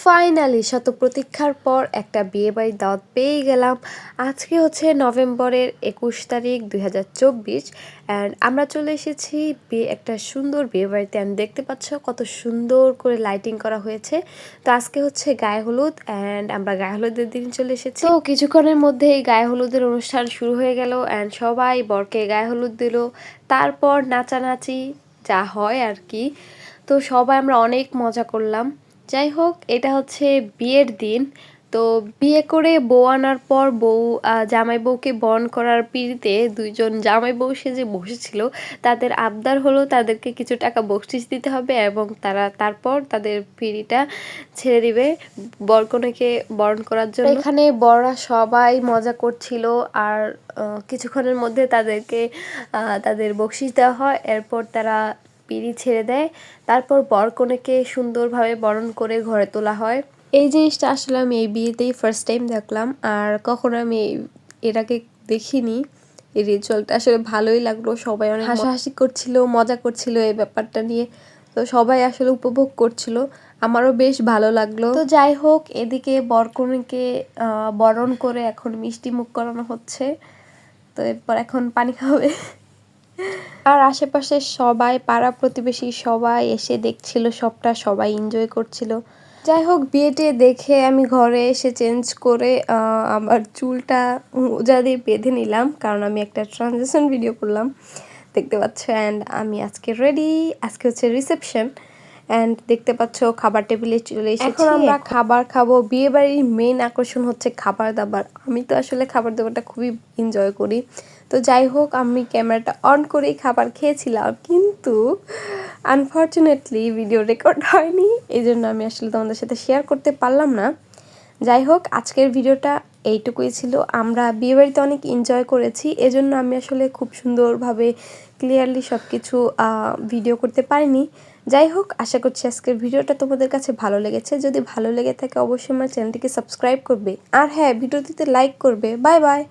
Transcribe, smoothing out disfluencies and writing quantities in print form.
Finally শত প্রতীক্ষার পর একটা বিয়েবাড়ির দাওয়াত পেয়ে গেলাম। আজকে হচ্ছে নভেম্বরের ২১ তারিখ ২০২৪ অ্যান্ড আমরা চলে এসেছি একটা সুন্দর বিয়েবাড়িতে। অ্যান্ড দেখতে পাচ্ছ কত সুন্দর করে লাইটিং করা হয়েছে। তো আজকে হচ্ছে গায়ে হলুদ অ্যান্ড আমরা গায়ে হলুদের দিন চলে এসেছি। তো কিছুক্ষণের মধ্যেই গায়ে হলুদের অনুষ্ঠান শুরু হয়ে গেল অ্যান্ড সবাই বরকে গায়ে হলুদ দিল, তারপর নাচানাচি যা হয় আর কি। তো সবাই আমরা অনেক মজা করলাম। যাই হোক, এটা হচ্ছে বিয়ের দিন। তো বিয়ে করে বউ আনার পর জামাই বউকে বরণ করার পিঁড়িতে দুইজন জামাই বউ সেজে বসেছিল। তাদের আবদার হলো তাদেরকে কিছু টাকা বকশিশ দিতে হবে এবং তারপর তাদের পিঁড়িটা ছেড়ে দিবে বরকনেকে বরণ করার জন্য। এখানে বড়রা সবাই মজা করছিল আর কিছুক্ষণের মধ্যে তাদেরকে তাদের বকশিশ দেওয়া হয়। এরপর তারা পিঁড়ি ছেড়ে দেয়, তারপর বরকনেকে সুন্দরভাবে বরণ করে ঘরে তোলা হয়। এই জিনিসটা আসলে আমি এই বিয়েতেই ফার্স্ট টাইম দেখলাম, আর কখনো আমি এর আগে দেখিনি। এই রিচুয়ালটা আসলে ভালোই লাগলো, সবাই অনেক হাসাহাসি করছিল, মজা করছিল এই ব্যাপারটা নিয়ে। তো সবাই আসলে উপভোগ করছিল, আমারও বেশ ভালো লাগলো। তো যাই হোক, এদিকে বরকনেকে বরণ করে এখন মিষ্টি মুখ করানো হচ্ছে। তো এরপর এখন পানি খাবে। আর আশেপাশে সবাই, পাড়া প্রতিবেশী সবাই এসে দেখছিল সবটা, সবাই এনজয় করছিল। যাই হোক, বিয়েটে দেখে আমি ঘরে এসে চেঞ্জ করে আমার চুলটা মোজা দিয়ে বেঁধে নিলাম, কারণ আমি একটা ট্রানজিশন ভিডিও করলাম দেখতে পাচ্ছ। অ্যান্ড আমি আজকে রেডি, আজকে হচ্ছে রিসেপশন। অ্যান্ড দেখতে পাচ্ছ খাবার টেবিলে চলে এসেছি। এখন আমরা খাবার খাবো। বিয়ে বাড়ির মেইন আকর্ষণ হচ্ছে খাবার দাবার। আমি তো আসলে খাবার দাবারটা খুবই এনজয় করি। তো যাই হোক, আমি ক্যামেরাটা অন করেই খাবার খেয়েছিলাম, কিন্তু আনফর্চুনেটলি ভিডিও রেকর্ড হয়নি, এই জন্য আমি আসলে তোমাদের সাথে শেয়ার করতে পারলাম না। যাই হোক, আজকের ভিডিওটা এইটুকুই ছিল। আমরা বিয়েবাড়িতে অনেক এনজয় করেছি, এজন্য আমি আসলে খুব সুন্দরভাবে ক্লিয়ারলি সব কিছু ভিডিও করতে পারিনি। যাই হোক, আশা করছি আজকের ভিডিওটা তোমাদের কাছে ভালো লেগেছে। যদি ভালো লেগে থাকে অবশ্যই আমার চ্যানেলটিকে সাবস্ক্রাইব করবে, আর হ্যাঁ, ভিডিওটিতে লাইক করবে। Bye bye.